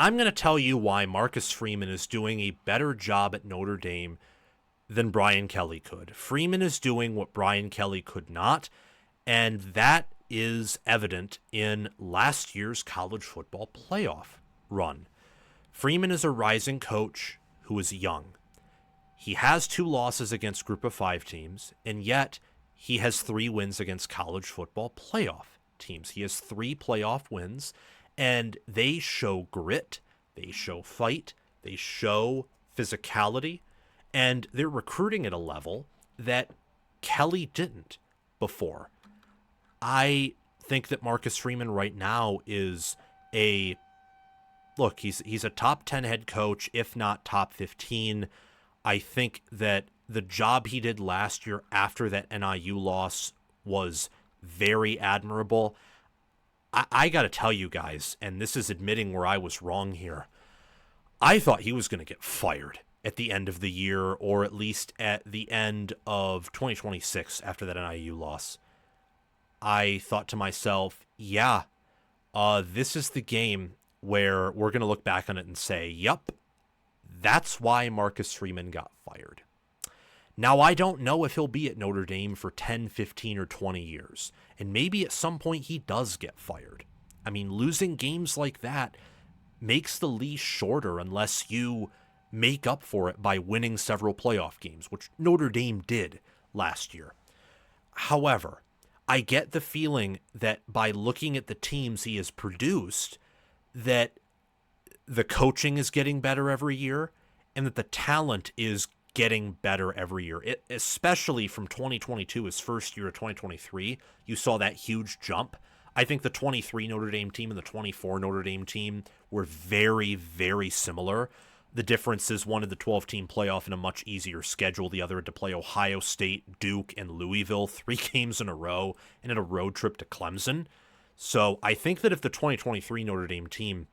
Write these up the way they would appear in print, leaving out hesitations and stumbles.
I'm going to tell you why Marcus Freeman is doing a better job at Notre Dame than Brian Kelly could. Freeman is doing what Brian Kelly could not, and that is evident in last year's college football playoff run. Freeman is a rising coach who is young. He has 2 losses against Group of 5 teams, and yet he has 3 wins against college football playoff teams. He has 3 playoff wins, and they show grit, they show fight, they show physicality, and they're recruiting at a level that Kelly didn't before. I think that Marcus Freeman right now is he's a top 10 head coach, if not top 15. I think that the job he did last year after that NIU loss was very admirable. I got to tell you guys, and this is admitting where I was wrong here, I thought he was going to get fired at the end of the year, or at least at the end of 2026 after that NIU loss. I thought to myself, this is the game where we're going to look back on it and say, yep, that's why Marcus Freeman got fired. Now, I don't know if he'll be at Notre Dame for 10, 15, or 20 years, and maybe at some point he does get fired. I mean, losing games like that makes the leash shorter unless you make up for it by winning several playoff games, which Notre Dame did last year. However, I get the feeling that by looking at the teams he has produced, that the coaching is getting better every year and that the talent is getting better every year. Especially from 2022, his first year of 2023, you saw that huge jump. I think the 23 Notre Dame team and the 24 Notre Dame team were very, very similar. The difference is one of the 12-team playoff in a much easier schedule. The other had to play Ohio State, Duke, and Louisville 3 games in a row and at a road trip to Clemson. So I think that if the 2023 Notre Dame team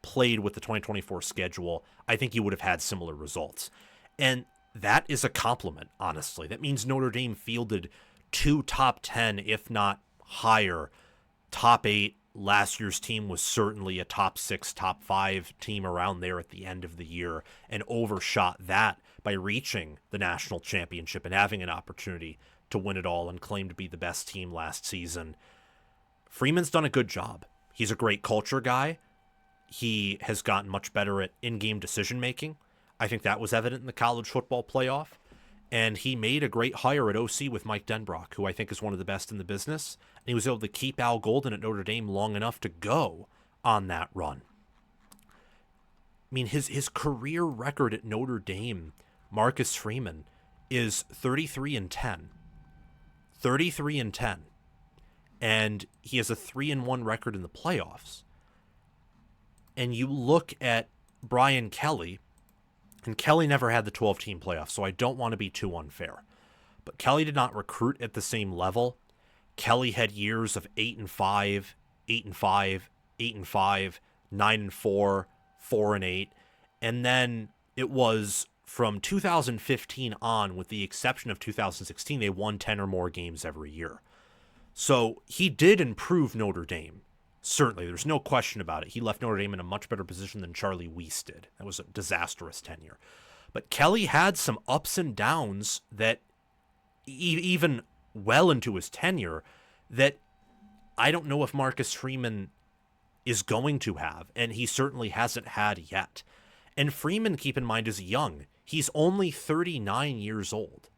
played with the 2024 schedule, I think you would have had similar results. And that is a compliment, honestly. That means Notre Dame fielded 2 top 10, if not higher, top 8. Last year's team was certainly a top 6, top 5 team around there at the end of the year, and overshot that by reaching the national championship and having an opportunity to win it all and claim to be the best team last season. Freeman's done a good job. He's a great culture guy. He has gotten much better at in-game decision-making. I think that was evident in the college football playoff. And he made a great hire at OC with Mike Denbrock, who I think is one of the best in the business. And he was able to keep Al Golden at Notre Dame long enough to go on that run. I mean, his career record at Notre Dame, Marcus Freeman, is 33-10. 33-10. And he has a 3-1 record in the playoffs. And you look at Brian Kelly, and Kelly never had the 12-team playoffs, so I don't want to be too unfair. But Kelly did not recruit at the same level. Kelly had years of 8-5, 8-5, 8-5, 9-4, 4-8, and then it was from 2015 on, with the exception of 2016, they won 10 or more games every year. So he did improve Notre Dame. Certainly, there's no question about it. He left Notre Dame in a much better position than Charlie Weiss did. That was a disastrous tenure. But Kelly had some ups and downs that even well into his tenure that I don't know if Marcus Freeman is going to have, and he certainly hasn't had yet. And Freeman, keep in mind, is young. He's only 39 years old.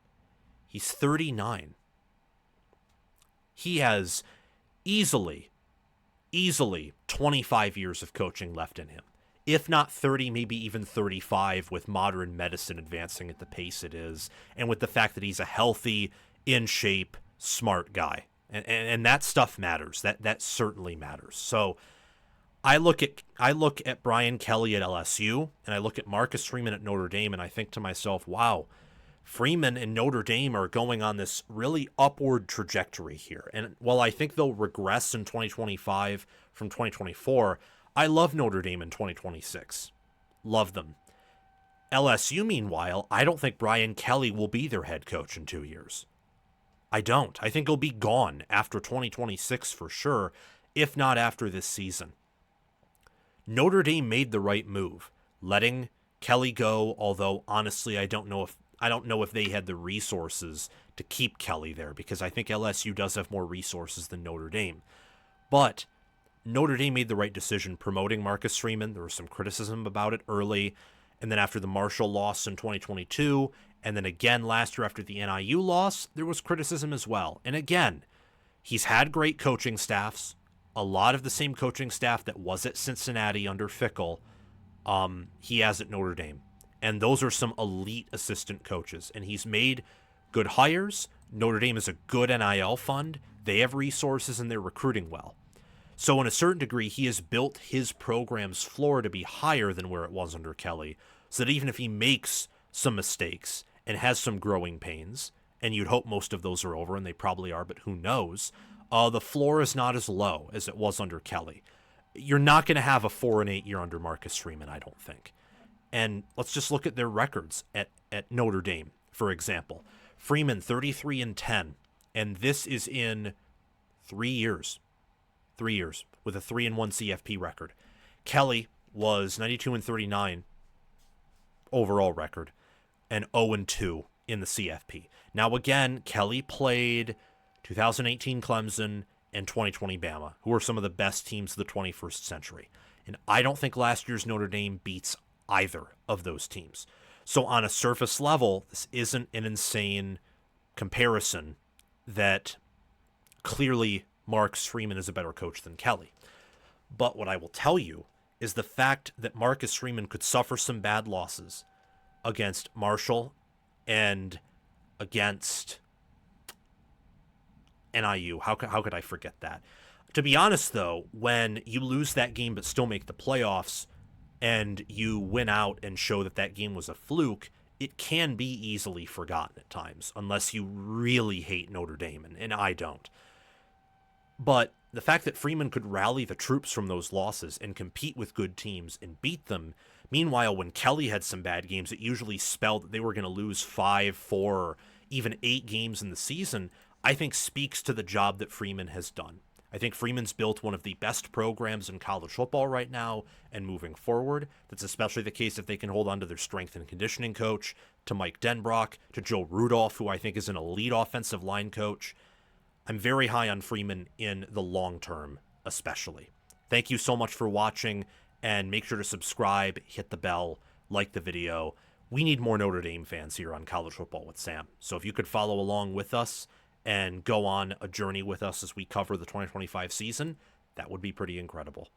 He's 39. He has easily 25 years of coaching left in him. If not 30, maybe even 35, with modern medicine advancing at the pace it is, and with the fact that he's a healthy, in shape, smart guy. And that stuff matters. That certainly matters. So I look at Brian Kelly at LSU, and I look at Marcus Freeman at Notre Dame, and I think to myself, wow, Freeman and Notre Dame are going on this really upward trajectory here. And while I think they'll regress in 2025 from 2024, I love Notre Dame in 2026. Love them. LSU, meanwhile, I don't think Brian Kelly will be their head coach in 2 years. I don't. I think he'll be gone after 2026 for sure, if not after this season. Notre Dame made the right move, letting Kelly go, although honestly I don't know if they had the resources to keep Kelly there, because I think LSU does have more resources than Notre Dame. But Notre Dame made the right decision promoting Marcus Freeman. There was some criticism about it early, and then after the Marshall loss in 2022, and then again last year after the NIU loss, there was criticism as well. And again, he's had great coaching staffs, a lot of the same coaching staff that was at Cincinnati under Fickell, he has at Notre Dame. And those are some elite assistant coaches. And he's made good hires. Notre Dame is a good NIL fund. They have resources and they're recruiting well. So in a certain degree, he has built his program's floor to be higher than where it was under Kelly, so that even if he makes some mistakes and has some growing pains, and you'd hope most of those are over, and they probably are, but who knows, the floor is not as low as it was under Kelly. You're not going to have a 4-8 year under Marcus Freeman, I don't think. And let's just look at their records at Notre Dame, for example. Freeman, 33-10, and this is in 3 years. 3 years, with a 3-1 CFP record. Kelly was 92-39 overall record, and 0-2 in the CFP. Now again, Kelly played 2018 Clemson and 2020 Bama, who are some of the best teams of the 21st century. And I don't think last year's Notre Dame beats either of those teams. So on a surface level, this isn't an insane comparison that clearly Marcus Freeman is a better coach than Kelly. But what I will tell you is the fact that Marcus Freeman could suffer some bad losses against Marshall and against NIU. How could I forget that? To be honest, though, when you lose that game but still make the playoffs and you win out and show that that game was a fluke, it can be easily forgotten at times, unless you really hate Notre Dame, and I don't. But the fact that Freeman could rally the troops from those losses and compete with good teams and beat them, meanwhile, when Kelly had some bad games, it usually spelled that they were going to lose 5, 4, or even 8 games in the season, I think speaks to the job that Freeman has done. I think Freeman's built one of the best programs in college football right now and moving forward. That's especially the case if they can hold on to their strength and conditioning coach, to Mike Denbrock, to Joe Rudolph, who I think is an elite offensive line coach. I'm very high on Freeman in the long term, especially. Thank you so much for watching, and make sure to subscribe, hit the bell, like the video. We need more Notre Dame fans here on College Football with Sam. So if you could follow along with us and go on a journey with us as we cover the 2025 season, that would be pretty incredible.